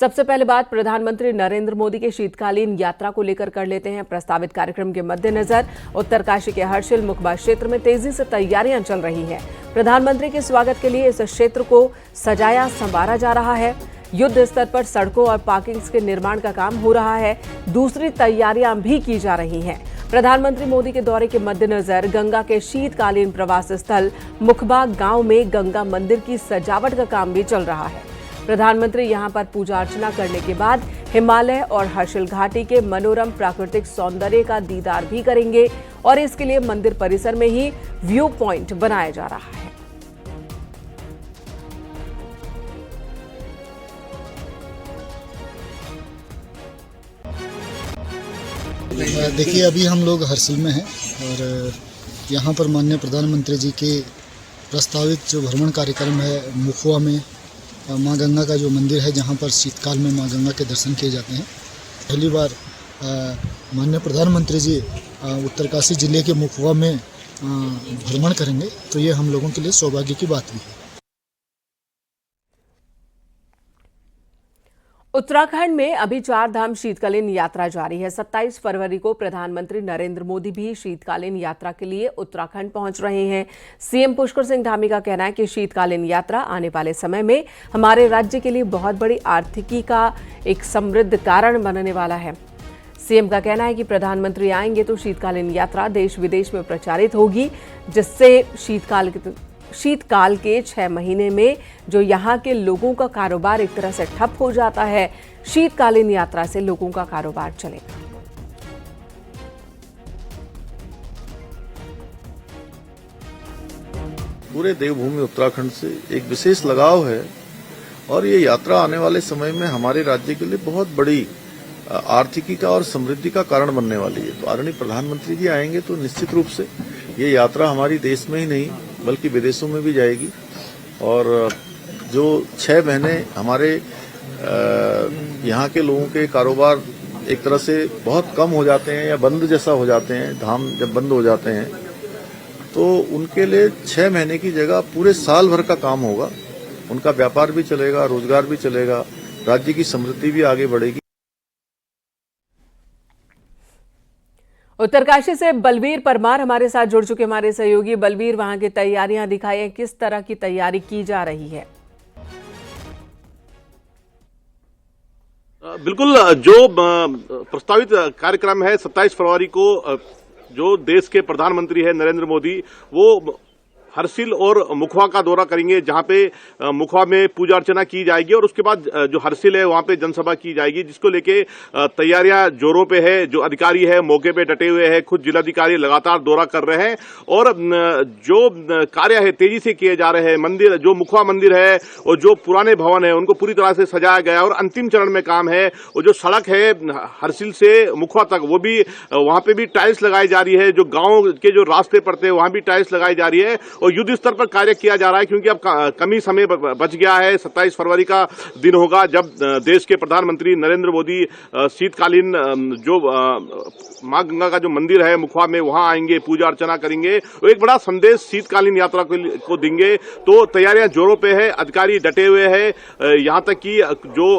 सबसे पहले बात प्रधानमंत्री नरेंद्र मोदी के शीतकालीन यात्रा को लेकर कर लेते हैं। प्रस्तावित कार्यक्रम के मद्देनजर उत्तरकाशी के हर्षिल मुखबा क्षेत्र में तेजी से तैयारियां चल रही हैं। प्रधानमंत्री के स्वागत के लिए इस क्षेत्र को सजाया संवारा जा रहा है। युद्ध स्तर पर सड़कों और पार्किंग्स के निर्माण का काम हो रहा है। दूसरी तैयारियां भी की जा रही हैं। प्रधानमंत्री मोदी के दौरे के मद्देनजर गंगा के शीतकालीन प्रवास स्थल मुखबा गांव में गंगा मंदिर की सजावट का काम भी चल रहा है। प्रधानमंत्री यहां पर पूजा अर्चना करने के बाद हिमालय और हर्षिल घाटी के मनोरम प्राकृतिक सौंदर्य का दीदार भी करेंगे और इसके लिए मंदिर परिसर में ही व्यू पॉइंट बनाया जा रहा है। देखिए, अभी हम लोग हर्षिल में हैं और यहाँ पर माननीय प्रधानमंत्री जी के प्रस्तावित जो भ्रमण कार्यक्रम है मुखवा में माँ गंगा का जो मंदिर है, जहाँ पर शीतकाल में माँ गंगा के दर्शन किए जाते हैं। पहली बार माननीय प्रधानमंत्री जी उत्तरकाशी जिले के मुखवा में भ्रमण करेंगे, तो ये हम लोगों के लिए सौभाग्य की बात भी है। उत्तराखंड में अभी चार धाम शीतकालीन यात्रा जारी है। 27 फरवरी को प्रधानमंत्री नरेंद्र मोदी भी शीतकालीन यात्रा के लिए उत्तराखंड पहुंच रहे हैं। सीएम पुष्कर सिंह धामी का कहना है कि शीतकालीन यात्रा आने वाले समय में हमारे राज्य के लिए बहुत बड़ी आर्थिकी का एक समृद्ध कारण बनने वाला है। सीएम का कहना है कि प्रधानमंत्री आएंगे तो शीतकालीन यात्रा देश विदेश में प्रचारित होगी, जिससे शीतकाल के 6 महीने में जो यहाँ के लोगों का कारोबार एक तरह से ठप हो जाता है, शीतकालीन यात्रा से लोगों का कारोबार चलेगा। पूरे देवभूमि उत्तराखंड से एक विशेष लगाव है और ये यात्रा आने वाले समय में हमारे राज्य के लिए बहुत बड़ी आर्थिकी का और समृद्धि का कारण बनने वाली है। तो आदरणीय प्रधानमंत्री जी आएंगे तो निश्चित रूप से ये यात्रा हमारी देश में ही नहीं बल्कि विदेशों में भी जाएगी और जो 6 महीने हमारे यहाँ के लोगों के कारोबार एक तरह से बहुत कम हो जाते हैं या बंद जैसा हो जाते हैं, धाम जब बंद हो जाते हैं तो उनके लिए 6 महीने की जगह पूरे साल भर का काम होगा। उनका व्यापार भी चलेगा, रोजगार भी चलेगा, राज्य की समृद्धि भी आगे बढ़ेगी। उत्तरकाशी से बलवीर परमार हमारे साथ जुड़ चुके हमारे सहयोगी। बलवीर, वहां की तैयारियां दिखाइए, किस तरह की तैयारी की जा रही है? बिल्कुल, जो प्रस्तावित कार्यक्रम है 27 फरवरी को जो देश के प्रधानमंत्री है नरेंद्र मोदी, वो हर्षिल और मुखवा का दौरा करेंगे, जहां पे मुखवा में पूजा अर्चना की जाएगी और उसके बाद जो हर्षिल है वहां पे जनसभा की जाएगी, जिसको लेके तैयारियां जोरों पे है। जो अधिकारी है मौके पे डटे हुए हैं, खुद जिलाधिकारी लगातार दौरा कर रहे हैं और जो कार्य है तेजी से किए जा रहे हैं। मंदिर, जो मुखवा मंदिर है और जो पुराने भवन है, उनको पूरी तरह से सजाया गया और अंतिम चरण में काम है। और जो सड़क है हर्षिल से मुखवा तक, वो भी वहां पे भी टाइल्स लगाई जा रही है। जो गांव के जो रास्ते पड़ते हैं वहां भी टाइल्स लगाई जा रही है और युद्ध स्तर पर कार्य किया जा रहा है, क्योंकि अब कम ही समय बच गया है। 27 फरवरी का दिन होगा जब देश के प्रधानमंत्री नरेंद्र मोदी शीतकालीन जो मां गंगा का जो मंदिर है मुखवा में, वहां आएंगे, पूजा अर्चना करेंगे और एक बड़ा संदेश शीतकालीन यात्रा को देंगे। तो तैयारियां जोरों पे है, अधिकारी डटे हुए हैं। यहां तक कि जो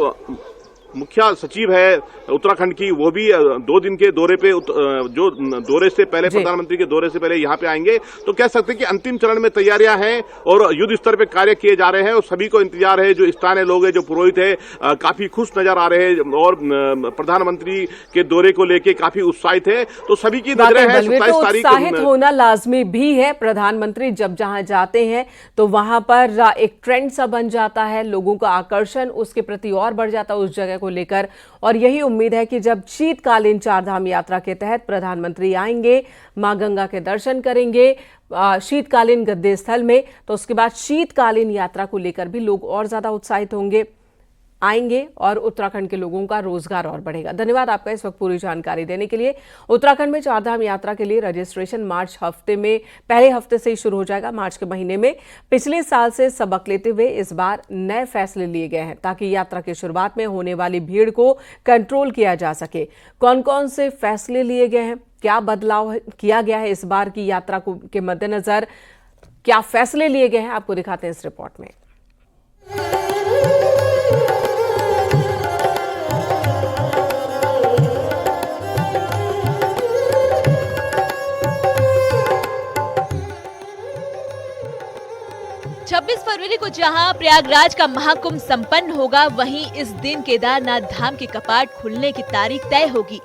मुख्य सचिव है उत्तराखंड की, वो भी 2 दिन के दौरे पे, जो दौरे से पहले प्रधानमंत्री के दौरे से पहले यहाँ पे आएंगे। तो कह सकते हैं कि अंतिम चरण में तैयारियां हैं और युद्ध स्तर पे कार्य किए जा रहे हैं और सभी को इंतजार है। जो स्थानीय लोग हैं, जो पुरोहित है, काफी खुश नजर आ रहे हैं और प्रधानमंत्री के दौरे को लेके काफी उत्साहित है। तो सभी की नजरें हैं 27 तारीख। उत्साहित होना लाजमी भी है। प्रधानमंत्री जब जहां जाते हैं तो वहां पर एक ट्रेंड सा बन जाता है, लोगों का आकर्षण उसके प्रति और बढ़ जाता है उस जगह को लेकर। और यही उम्मीद है कि जब शीतकालीन चारधाम यात्रा के तहत प्रधानमंत्री आएंगे, मां गंगा के दर्शन करेंगे शीतकालीन गद्दे स्थल में, तो उसके बाद शीतकालीन यात्रा को लेकर भी लोग और ज्यादा उत्साहित होंगे, आएंगे और उत्तराखंड के लोगों का रोजगार और बढ़ेगा। धन्यवाद आपका इस वक्त पूरी जानकारी देने के लिए। उत्तराखंड में चारधाम यात्रा के लिए रजिस्ट्रेशन मार्च हफ्ते में, पहले हफ्ते से ही शुरू हो जाएगा, मार्च के महीने में। पिछले साल से सबक लेते हुए इस बार नए फैसले लिए गए हैं ताकि यात्रा की शुरुआत में होने वाली भीड़ को कंट्रोल किया जा सके। कौन कौन से फैसले लिए गए हैं, क्या बदलाव किया गया है इस बार की यात्रा के मद्देनजर, क्या फैसले लिए गए हैं, आपको दिखाते हैं इस रिपोर्ट में। फरवरी को जहां प्रयागराज का महाकुंभ संपन्न होगा, वहीं इस दिन केदारनाथ धाम के कपाट खुलने की तारीख तय होगी।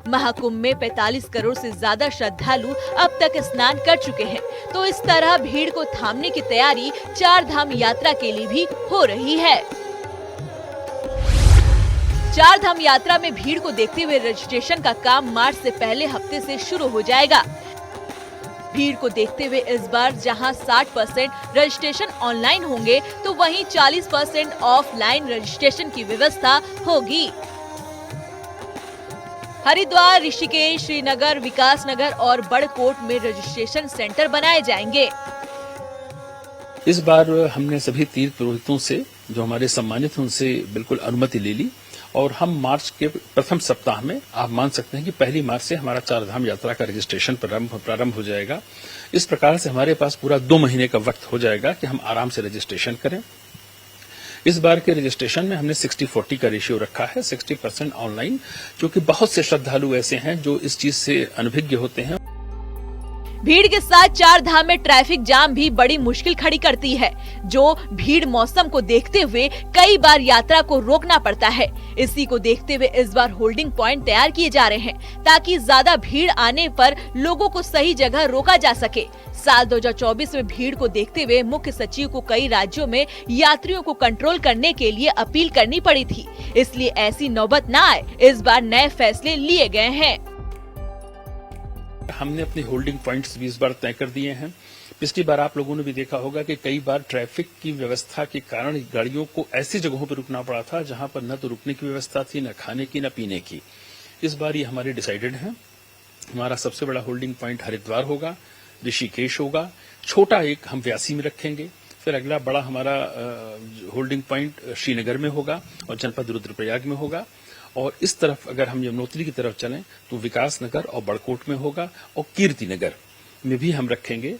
महाकुंभ में 45 करोड़ से ज्यादा श्रद्धालु अब तक स्नान कर चुके हैं, तो इस तरह भीड़ को थामने की तैयारी चार धाम यात्रा के लिए भी हो रही है। चार धाम यात्रा में भीड़ को देखते हुए रजिस्ट्रेशन का काम मार्च से पहले हफ्ते से शुरू हो जाएगा। भीड़ को देखते हुए इस बार जहां 60% रजिस्ट्रेशन ऑनलाइन होंगे, तो वहीं 40% ऑफलाइन रजिस्ट्रेशन की व्यवस्था होगी। हरिद्वार, ऋषिकेश, श्रीनगर, विकासनगर और बड़कोट में रजिस्ट्रेशन सेंटर बनाए जाएंगे। इस बार हमने सभी तीर्थ पुरोहितों से, जो हमारे सम्मानित हैं, उनसे बिल्कुल अनुमति ले ली और हम मार्च के प्रथम सप्ताह में, आप मान सकते हैं कि 1 मार्च से हमारा चार धाम यात्रा का रजिस्ट्रेशन प्रारंभ हो जाएगा। इस प्रकार से हमारे पास पूरा 2 महीने का वक्त हो जाएगा कि हम आराम से रजिस्ट्रेशन करें। इस बार के रजिस्ट्रेशन में हमने 60-40 का रेशियो रखा है, 60% ऑनलाइन, क्योंकि बहुत से श्रद्धालु ऐसे हैं जो इस चीज से अनभिज्ञ होते हैं। भीड़ के साथ चार धाम में ट्रैफिक जाम भी बड़ी मुश्किल खड़ी करती है, जो भीड़ मौसम को देखते हुए कई बार यात्रा को रोकना पड़ता है। इसी को देखते हुए इस बार होल्डिंग पॉइंट तैयार किए जा रहे हैं, ताकि ज्यादा भीड़ आने पर लोगों को सही जगह रोका जा सके। साल 2024 में भीड़ को देखते हुए मुख्य सचिव को कई राज्यों में यात्रियों को कंट्रोल करने के लिए अपील करनी पड़ी थी, इसलिए ऐसी नौबत न आए, इस बार नए फैसले लिए गए हैं। हमने अपने होल्डिंग पॉइंट्स भी इस बार तय कर दिए हैं। पिछली बार आप लोगों ने भी देखा होगा कि कई बार ट्रैफिक की व्यवस्था के कारण गाड़ियों को ऐसी जगहों पर रुकना पड़ा था जहां पर न तो रुकने की व्यवस्था थी, न खाने की, न पीने की। इस बार ये हमारे डिसाइडेड है। हमारा सबसे बड़ा होल्डिंग पॉइंट हरिद्वार होगा, ऋषिकेश होगा, छोटा एक हम व्यासी में रखेंगे, फिर अगला बड़ा हमारा होल्डिंग पॉइंट श्रीनगर में होगा और जनपद रुद्रप्रयाग में होगा। और इस तरफ अगर हम यमुनोत्री की तरफ चलें तो विकासनगर और बड़कोट में होगा और कीर्तिनगर में भी हम रखेंगे।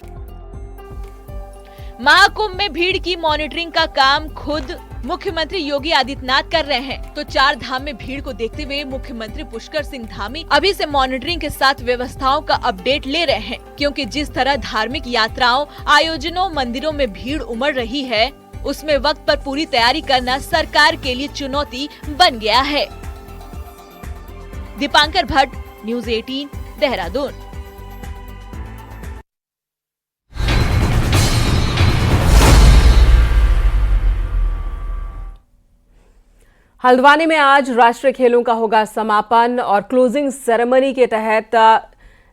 महाकुंभ में भीड़ की मॉनिटरिंग का काम खुद मुख्यमंत्री योगी आदित्यनाथ कर रहे हैं, तो चार धाम में भीड़ को देखते हुए मुख्यमंत्री पुष्कर सिंह धामी अभी से मॉनिटरिंग के साथ व्यवस्थाओं का अपडेट ले रहे हैं, क्योंकि जिस तरह धार्मिक यात्राओं, आयोजनों, मंदिरों में भीड़ उमड़ रही है, उसमें वक्त पर पूरी तैयारी करना सरकार के लिए चुनौती बन गया है। दीपांकर भट्ट, न्यूज़ 18, देहरादून। हल्द्वानी में आज राष्ट्रीय खेलों का होगा समापन और क्लोजिंग सेरेमनी के तहत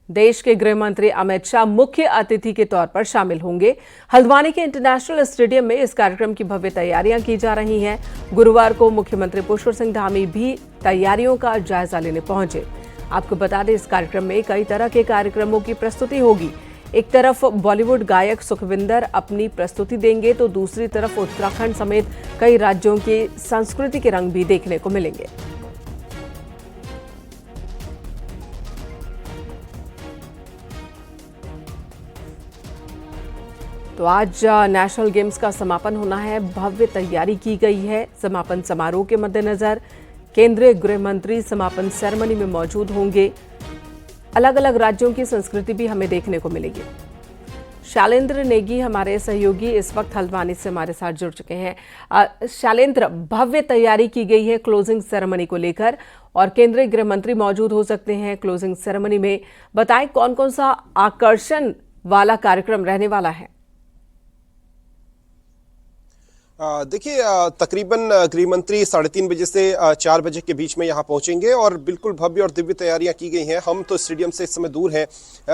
देश के गृह मंत्री अमित शाह मुख्य अतिथि के तौर पर शामिल होंगे। हल्द्वानी के इंटरनेशनल स्टेडियम में इस कार्यक्रम की भव्य तैयारियां की जा रही हैं। गुरुवार को मुख्यमंत्री पुष्कर सिंह धामी भी तैयारियों का जायजा लेने पहुंचे। आपको बता दें, इस कार्यक्रम में कई तरह के कार्यक्रमों की प्रस्तुति होगी। एक तरफ बॉलीवुड गायक सुखविंदर अपनी प्रस्तुति देंगे, तो दूसरी तरफ उत्तराखंड समेत कई राज्यों की संस्कृति के रंग भी देखने को मिलेंगे। तो आज नेशनल गेम्स का समापन होना है, भव्य तैयारी की गई है। समापन समारोह के मद्देनजर केंद्रीय गृह मंत्री समापन सेरेमनी में मौजूद होंगे। अलग अलग राज्यों की संस्कृति भी हमें देखने को मिलेगी। शैलेंद्र नेगी हमारे सहयोगी इस वक्त हल्द्वानी से हमारे साथ जुड़ चुके हैं। शैलेंद्र, भव्य तैयारी की गई है क्लोजिंग सेरेमनी को लेकर और केंद्रीय गृह मंत्री मौजूद हो सकते हैं क्लोजिंग सेरेमनी में। बताएं कौन कौन सा आकर्षण वाला कार्यक्रम रहने वाला है? देखिए, तकरीबन गृह मंत्री 3:30 बजे से 4 बजे के बीच में यहाँ पहुंचेंगे और बिल्कुल भव्य और दिव्य तैयारियां की गई हैं। हम तो स्टेडियम से इस समय दूर हैं,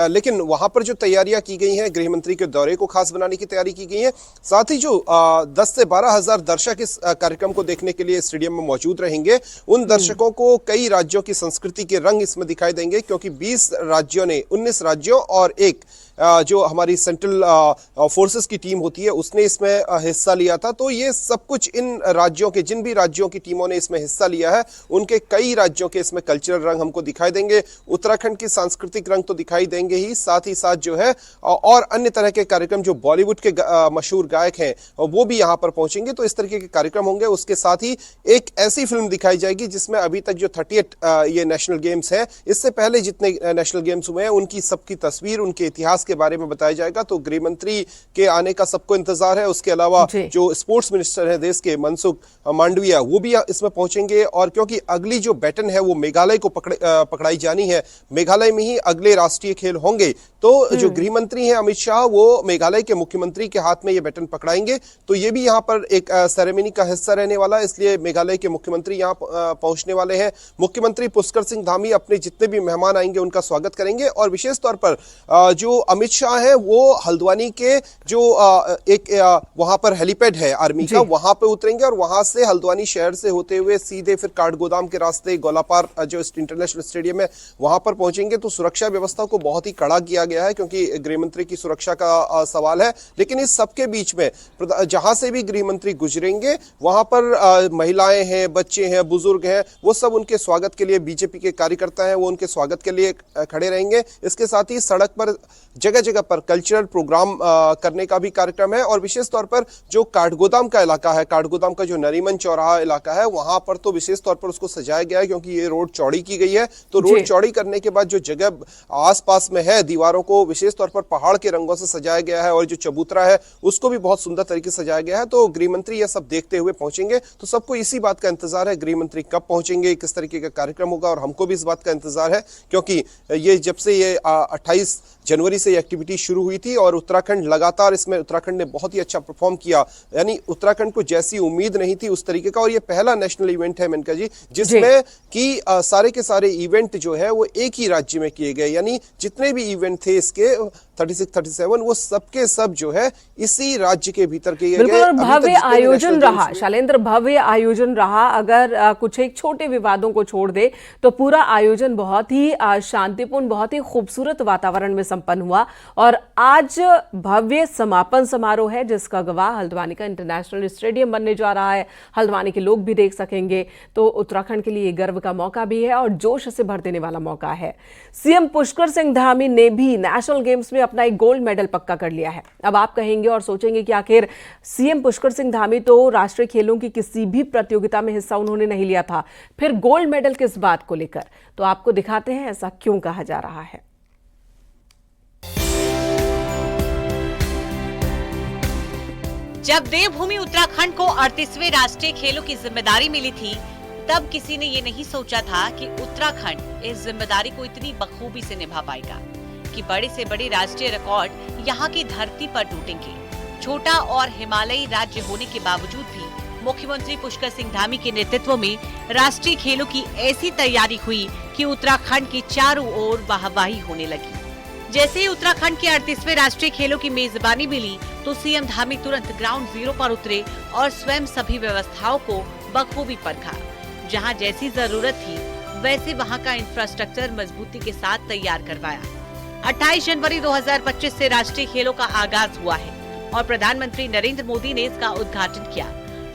लेकिन वहां पर जो तैयारियां की गई हैं, गृह मंत्री के दौरे को खास बनाने की तैयारी की गई है। साथ ही जो 10 से 12 हजार दर्शक इस कार्यक्रम को देखने के लिए स्टेडियम में मौजूद रहेंगे, उन दर्शकों को कई राज्यों की संस्कृति के रंग इसमें दिखाई देंगे, क्योंकि 20 राज्यों ने, 19 राज्यों और एक जो हमारी सेंट्रल फोर्सेस की टीम होती है उसने इसमें हिस्सा लिया था। तो ये सब कुछ इन राज्यों के, जिन भी राज्यों की टीमों ने इसमें हिस्सा लिया है, उनके कई राज्यों के इसमें कल्चरल रंग हमको दिखाई देंगे। उत्तराखंड की सांस्कृतिक रंग तो दिखाई देंगे ही साथ जो है और अन्य तरह के कार्यक्रम, जो बॉलीवुड के मशहूर गायक हैं वो भी यहाँ पर पहुंचेंगे। तो इस तरीके के कार्यक्रम होंगे। उसके साथ ही एक ऐसी फिल्म दिखाई जाएगी जिसमें अभी तक जो 38 ये नेशनल गेम्स है, इससे पहले जितने नेशनल गेम्स हुए हैं उनकी सबकी तस्वीर, उनके इतिहास विकास के बारे में बताया जाएगा। तो गृह मंत्री के आने का सबको इंतजार है। उसके अलावा जो स्पोर्ट्स मिनिस्टर है देश के मनसुख मांडविया, वो भी इसमें पहुंचेंगे। और क्योंकि अगली जो बैटन है वो मेघालय को पकड़ाई जानी है, मेघालय में ही अगले राष्ट्रीय खेल होंगे, तो जो गृह मंत्री है अमित शाह वो मेघालय के मुख्यमंत्री के हाथ में ये बैटन पकड़ाएंगे। तो ये भी यहाँ पर एक सेरेमनी का हिस्सा रहने वाला है, इसलिए मेघालय के मुख्यमंत्री यहाँ पहुंचने वाले हैं। मुख्यमंत्री पुष्कर सिंह धामी अपने जितने भी मेहमान आएंगे उनका स्वागत करेंगे। और विशेष तौर पर जो अमित शाह है वो हल्द्वानी के जो एक वहां पर हेलीपैड है आर्मी का, वहां पे उतरेंगे और वहां से हल्द्वानी शहर से होते हुए सीधे फिर काठगोदाम के रास्ते गोलापार जो इंटरनेशनल स्टेडियम है वहां पर पहुंचेंगे। तो सुरक्षा व्यवस्था को बहुत ही कड़ा किया गया है क्योंकि गृह मंत्री की सुरक्षा का सवाल है। लेकिन इस सबके बीच में जहां से भी गृह मंत्री गुजरेंगे वहां पर महिलाएं हैं, बच्चे हैं, बुजुर्ग हैं, वो सब उनके स्वागत के लिए, बीजेपी के कार्यकर्ता हैं वो उनके स्वागत के लिए खड़े रहेंगे। इसके साथ ही सड़क पर जगह जगह पर कल्चरल प्रोग्राम करने का भी कार्यक्रम है। और विशेष तौर पर जो काठगोदाम का इलाका है, काठगोदाम का जो नरीमन चौराहा इलाका है, वहां पर तो विशेष तौर पर उसको सजाया गया है क्योंकि ये रोड चौड़ी की गई है। तो रोड चौड़ी करने के बाद जो जगह आसपास में है दीवारों को विशेष तौर पर पहाड़ के रंगों से सजाया गया है और जो चबूतरा है उसको भी बहुत सुंदर तरीके से सजाया गया है। तो गृह मंत्री यह सब देखते हुए पहुंचेंगे। तो सबको इसी बात का इंतजार है, गृह मंत्री कब पहुंचेंगे, किस तरीके का कार्यक्रम होगा। और हमको भी इस बात का इंतजार है क्योंकि ये जब से ये 28 जनवरी से एक्टिविटी शुरू हुई थी और उत्तराखंड लगातार इसमें उत्तराखंड ने बहुत ही अच्छा परफॉर्म किया, यानी उत्तराखंड को जैसी उम्मीद नहीं थी उस तरीके का। और ये पहला नेशनल इवेंट है मेनका जी जिसमें कि सारे के सारे इवेंट जो है वो एक ही राज्य में किए गए, यानी जितने भी इवेंट थे इसके 36, 37 वो सबके सब जो है इसी राज्य के भीतर किए गए। बिल्कुल भव्य आयोजन रहा शैलेंद्र, भव्य आयोजन रहा। अगर कुछ एक छोटे विवादों को छोड़ दे तो पूरा आयोजन बहुत ही शांतिपूर्ण, बहुत ही खूबसूरत वातावरण में संपन्न हुआ। और आज भव्य समापन समारोह है जिसका गवाह हल्द्वानी का इंटरनेशनल स्टेडियम बनने जा रहा है। हल्द्वानी के लोग भी देख सकेंगे। तो उत्तराखंड के लिए गर्व का मौका भी है और जोश से भर देने वाला मौका है। सीएम पुष्कर सिंह धामी ने भी नेशनल गेम्स में अपना एक गोल्ड मेडल पक्का कर लिया है। अब आप कहेंगे और सोचेंगे कि आखिर सीएम पुष्कर सिंह धामी तो राष्ट्रीय खेलों की किसी भी प्रतियोगिता में हिस्सा उन्होंने नहीं लिया था, फिर गोल्ड मेडल किस बात को लेकर? तो आपको दिखाते हैं ऐसा क्यों कहा जा रहा है। जब देवभूमि उत्तराखंड को 38वें राष्ट्रीय खेलों की जिम्मेदारी मिली थी तब किसी ने ये नहीं सोचा था कि उत्तराखंड इस जिम्मेदारी को इतनी बखूबी से निभा पाएगा कि बड़े से बड़े राष्ट्रीय रिकॉर्ड यहाँ की धरती पर टूटेंगे। छोटा और हिमालयी राज्य होने के बावजूद भी मुख्यमंत्री पुष्कर सिंह धामी के नेतृत्व में राष्ट्रीय खेलों की ऐसी तैयारी हुई कि उत्तराखंड की चारों ओर वाहवाही होने लगी। जैसे ही उत्तराखंड के 38वें राष्ट्रीय खेलों की मेजबानी मिली तो सीएम धामी तुरंत ग्राउंड जीरो पर उतरे और स्वयं सभी व्यवस्थाओं को बखूबी परखा। जहां जैसी जरूरत थी वैसे वहां का इंफ्रास्ट्रक्चर मजबूती के साथ तैयार करवाया। 28 जनवरी 2025 से राष्ट्रीय खेलों का आगाज हुआ है और प्रधानमंत्री नरेंद्र मोदी ने इसका उद्घाटन किया।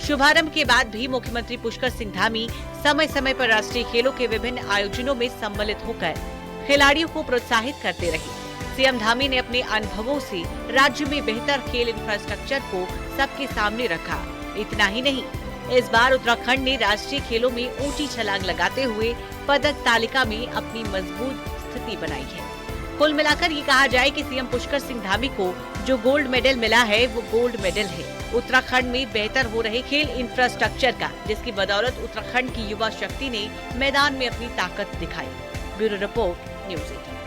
शुभारंभ के बाद भी मुख्यमंत्री पुष्कर सिंह धामी समय समय पर राष्ट्रीय खेलों के विभिन्न आयोजनों में सम्मिलित होकर खिलाड़ियों को प्रोत्साहित करते रहे। सीएम धामी ने अपने अनुभवों से राज्य में बेहतर खेल इंफ्रास्ट्रक्चर को सबके सामने रखा। इतना ही नहीं, इस बार उत्तराखंड ने राष्ट्रीय खेलों में ऊंची छलांग लगाते हुए पदक तालिका में अपनी मजबूत स्थिति बनाई है। कुल मिलाकर ये कहा जाए कि सीएम पुष्कर सिंह धामी को जो गोल्ड मेडल मिला है वो गोल्ड मेडल है उत्तराखंड में बेहतर हो रहे खेल इंफ्रास्ट्रक्चर का, जिसकी बदौलत उत्तराखंड की युवा शक्ति ने मैदान में अपनी ताकत दिखाई। Bureau report, news 18।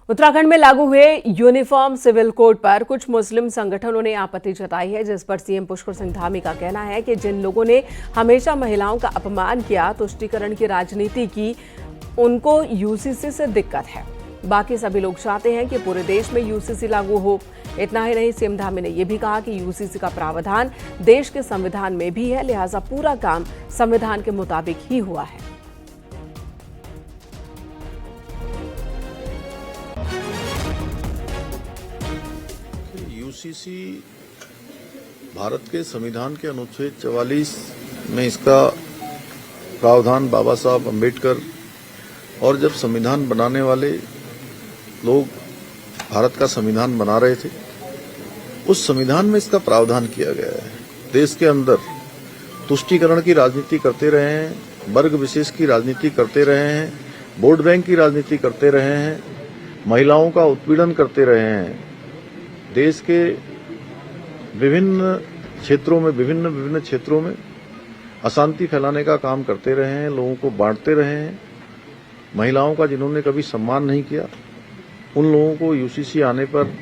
उत्तराखंड में लागू हुए यूनिफॉर्म सिविल कोड पर कुछ मुस्लिम संगठनों ने आपत्ति जताई है, जिस पर सीएम पुष्कर सिंह धामी का कहना है कि जिन लोगों ने हमेशा महिलाओं का अपमान किया, तुष्टीकरण की राजनीति की, उनको यूसीसी से दिक्कत है। बाकी सभी लोग चाहते हैं कि पूरे देश में यूसीसी लागू हो। इतना ही नहीं, सीएम धामी ने यह भी कहा कि यूसीसी का प्रावधान देश के संविधान में भी है, लिहाजा पूरा काम संविधान के मुताबिक ही हुआ है। यूसीसी भारत के संविधान के अनुच्छेद 44 में इसका प्रावधान बाबा साहब अम्बेडकर और जब संविधान बनाने वाले लोग भारत का संविधान बना रहे थे, उस संविधान में इसका प्रावधान किया गया है। देश के अंदर तुष्टीकरण की राजनीति करते रहे हैं, वर्ग विशेष की राजनीति करते रहे हैं, वोट बैंक की राजनीति करते रहे हैं, महिलाओं का उत्पीड़न करते रहे हैं, देश के विभिन्न क्षेत्रों में अशांति फैलाने का काम करते रहे हैं, लोगों को बांटते रहे हैं। महिलाओं का जिन्होंने कभी सम्मान नहीं किया, उन लोगों को यूसीसी आने पर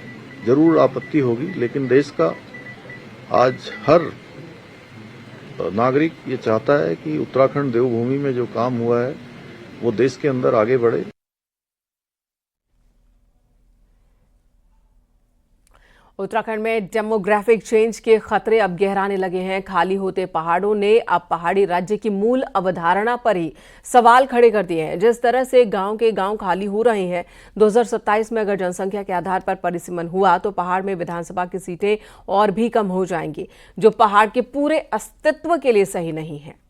जरूर आपत्ति होगी, लेकिन देश का आज हर नागरिक ये चाहता है कि उत्तराखंड देवभूमि में जो काम हुआ है वो देश के अंदर आगे बढ़े। उत्तराखंड में डेमोग्राफिक चेंज के खतरे अब गहराने लगे हैं। खाली होते पहाड़ों ने अब पहाड़ी राज्य की मूल अवधारणा पर ही सवाल खड़े कर दिए हैं। जिस तरह से गांव के गांव खाली हो रहे हैं, 2027 में अगर जनसंख्या के आधार पर परिसीमन हुआ तो पहाड़ में विधानसभा की सीटें और भी कम हो जाएंगी, जो पहाड़ के पूरे अस्तित्व के लिए सही नहीं है।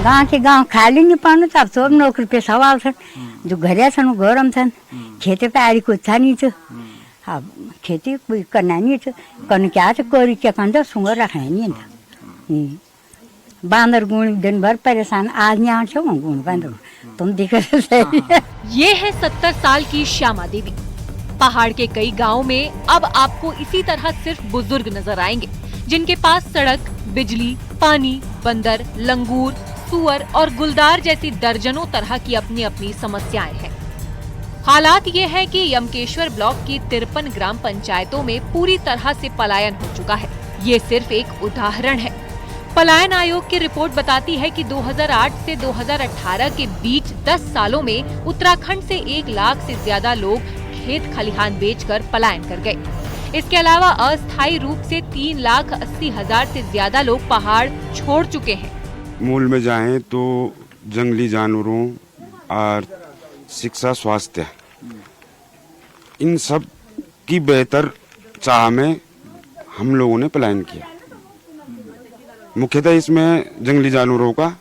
गाँव के गाँव खाली नहीं पाउनु त अब सब नोकरी पेशा वाला छन्, जो घरिया छन् वो गरम छन्, खेती बारी कुछ छ नहीं छ, अब खेती कोई करना नहीं छ, करने क्या छ कोरी क्या कंजा सुंगर रखना नहीं है। बांदर गुण दिन भर परेशान, आज यहाँ छो गुण बांदर तुम दिख रहे। ये है 70 साल की श्यामा देवी। पहाड़ के कई गाँव में अब आपको इसी तरह सिर्फ बुजुर्ग नजर आएंगे, जिनके पास सड़क, बिजली, पानी, बंदर, लंगूर, सुअर और गुलदार जैसी दर्जनों तरह की अपनी अपनी समस्याएं हैं। हालात ये है कि यमकेश्वर ब्लॉक की 53 ग्राम पंचायतों में पूरी तरह से पलायन हो चुका है। ये सिर्फ एक उदाहरण है। पलायन आयोग की रिपोर्ट बताती है कि 2008 से 2018 के बीच 10 सालों में उत्तराखंड से 1 लाख से ज्यादा लोग खेत खलिहान बेचकर पलायन कर गए। इसके अलावा अस्थायी रूप से 3,80,000 से ज्यादा लोग पहाड़ छोड़ चुके हैं। मूल में जाएं तो जंगली जानवरों और शिक्षा, स्वास्थ्य, इन सब की बेहतर चाह में हम लोगों ने पलायन किया। मुख्यतः इसमें जंगली जानवरों का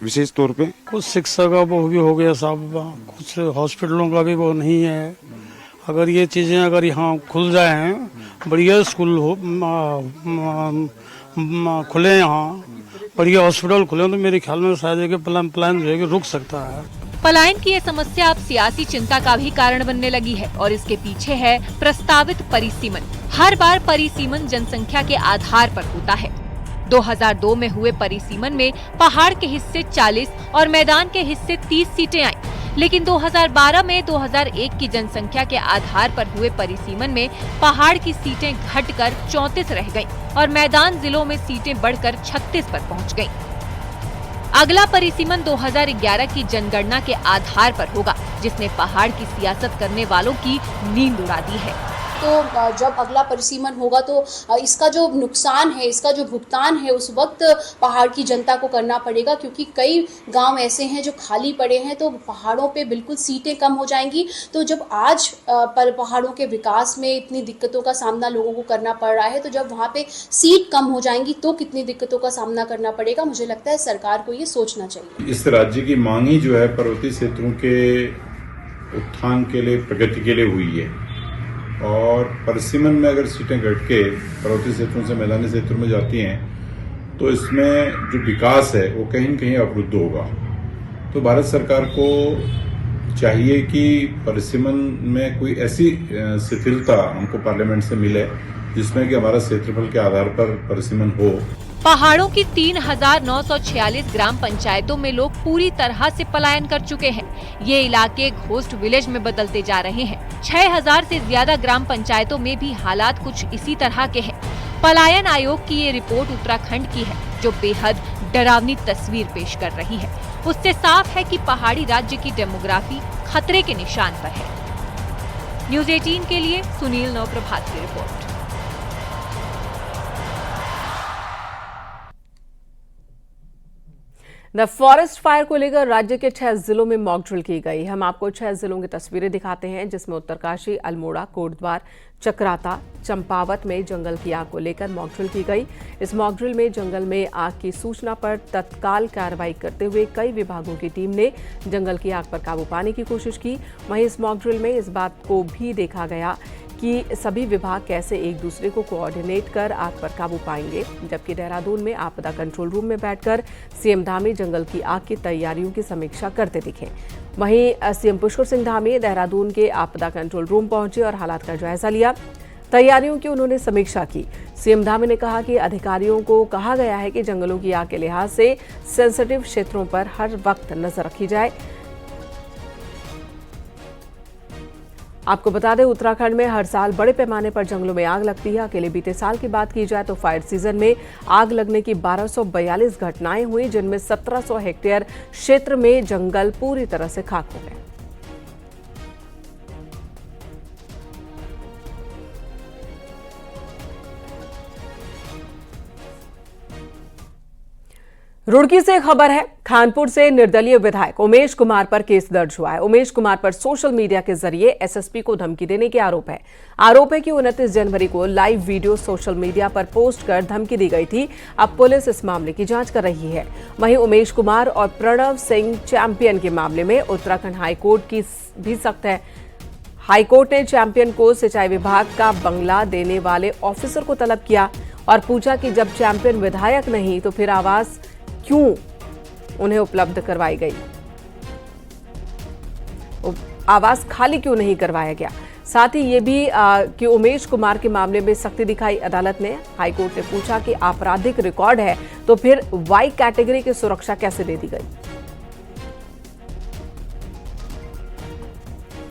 विशेष तौर पे, कुछ शिक्षा का वो भी हो गया साहब, कुछ हॉस्पिटलों का भी वो नहीं है। अगर ये चीजें अगर यहाँ खुल जाए, बढ़िया स्कूल हो खुले, यहाँ बढ़िया हॉस्पिटल खुले, तो मेरे ख्याल में शायद प्लान जो है कि रुक सकता है। पलायन की ये समस्या अब सियासी चिंता का भी कारण बनने लगी है और इसके पीछे है प्रस्तावित परिसीमन। हर बार परिसीमन जनसंख्या के आधार पर होता है। 2002 में हुए परिसीमन में पहाड़ के हिस्से 40 और मैदान के हिस्से 30 सीटें आई, लेकिन 2012 में 2001 की जनसंख्या के आधार पर हुए परिसीमन में पहाड़ की सीटें घटकर 34 रह गईं और मैदान जिलों में सीटें बढ़कर 36 पर पहुंच गईं। अगला परिसीमन 2011 की जनगणना के आधार पर होगा, जिसने पहाड़ की सियासत करने वालों की नींद उड़ा दी है। तो जब अगला परिसीमन होगा तो इसका जो नुकसान है, इसका जो भुगतान है, उस वक्त पहाड़ की जनता को करना पड़ेगा, क्योंकि कई गांव ऐसे हैं जो खाली पड़े हैं, तो पहाड़ों पे बिल्कुल सीटें कम हो जाएंगी। तो जब आज पर पहाड़ों के विकास में इतनी दिक्कतों का सामना लोगों को करना पड़ रहा है, तो जब वहाँ पे सीट कम हो जाएंगी तो कितनी दिक्कतों का सामना करना पड़ेगा। मुझे लगता है सरकार को ये सोचना चाहिए। इस राज्य की मांग ही जो है पर्वतीय क्षेत्रों के उत्थान के लिए, प्रगति के लिए हुई है, और परिसीमन में अगर सीटें घट के पर्वतीय क्षेत्रों से मैदानी क्षेत्रों में जाती हैं तो इसमें जो विकास है वो कहीं न कहीं अवरुद्ध होगा। तो भारत सरकार को चाहिए कि परिसीमन में कोई ऐसी शिथिलता हमको पार्लियामेंट से मिले जिसमें कि हमारा क्षेत्रफल के आधार पर परिसीमन हो। पहाड़ों की 3,946 ग्राम पंचायतों में लोग पूरी तरह से पलायन कर चुके हैं। ये इलाके घोस्ट विलेज में बदलते जा रहे हैं। 6,000 से ज्यादा ग्राम पंचायतों में भी हालात कुछ इसी तरह के हैं। पलायन आयोग की ये रिपोर्ट उत्तराखंड की है, जो बेहद डरावनी तस्वीर पेश कर रही है। उससे साफ है कि पहाड़ी राज्य की डेमोग्राफी खतरे के निशान पर है। न्यूज़ 18 के लिए सुनील नवप्रभात की रिपोर्ट। द फॉरेस्ट फायर को लेकर राज्य के 6 जिलों में मॉक ड्रिल की गई। हम आपको 6 जिलों की तस्वीरें दिखाते हैं, जिसमें उत्तरकाशी, अल्मोड़ा, कोटद्वार, चक्राता, चंपावत में जंगल की आग को लेकर मॉक ड्रिल की गई। इस मॉक ड्रिल में जंगल में आग की सूचना पर तत्काल कार्रवाई करते हुए कई विभागों की टीम ने जंगल की आग पर काबू पाने की कोशिश की। वहीं इस मॉक ड्रिल में इस बात को भी देखा गया कि सभी विभाग कैसे एक दूसरे को कोऑर्डिनेट कर आग पर काबू पाएंगे। जबकि देहरादून में आपदा कंट्रोल रूम में बैठकर सीएम धामी जंगल की आग की तैयारियों की समीक्षा करते दिखे। वहीं सीएम पुष्कर सिंह धामी देहरादून के आपदा कंट्रोल रूम पहुंचे और हालात का जायजा लिया। तैयारियों की उन्होंने समीक्षा की। सीएम धामी ने कहा कि अधिकारियों को कहा गया है कि जंगलों की आग के लिहाज से सेंसिटिव क्षेत्रों पर हर वक्त नजर रखी जाए। आपको बता दें, उत्तराखंड में हर साल बड़े पैमाने पर जंगलों में आग लगती है। अकेले बीते साल की बात की जाए तो फायर सीजन में आग लगने की 1242 घटनाएं हुई, जिनमें 1700 हेक्टेयर क्षेत्र में जंगल पूरी तरह से खाक हो गए। रुड़की से खबर है। खानपुर से निर्दलीय विधायक उमेश कुमार पर केस दर्ज हुआ है। उमेश कुमार पर सोशल मीडिया के जरिए एसएसपी को धमकी देने के आरोप है। आरोप है कि 29 जनवरी को लाइव वीडियो सोशल मीडिया पर पोस्ट कर धमकी दी गई थी। अब पुलिस इस मामले की जांच कर रही है। वहीं उमेश कुमार और प्रणव सिंह चैंपियन के मामले में उत्तराखंड हाईकोर्ट की भी सख्त है। हाईकोर्ट ने चैंपियन को सिंचाई विभाग का बंगला देने वाले ऑफिसर को तलब किया और पूछा कि जब चैंपियन विधायक नहीं तो फिर आवास क्यों उन्हें उपलब्ध करवाई गई, आवास खाली क्यों नहीं करवाया गया। साथ ही ये भी कि उमेश कुमार के मामले में सख्ती दिखाई अदालत ने। हाईकोर्ट ने पूछा कि आपराधिक रिकॉर्ड है तो फिर वाई कैटेगरी की सुरक्षा कैसे दे दी गई।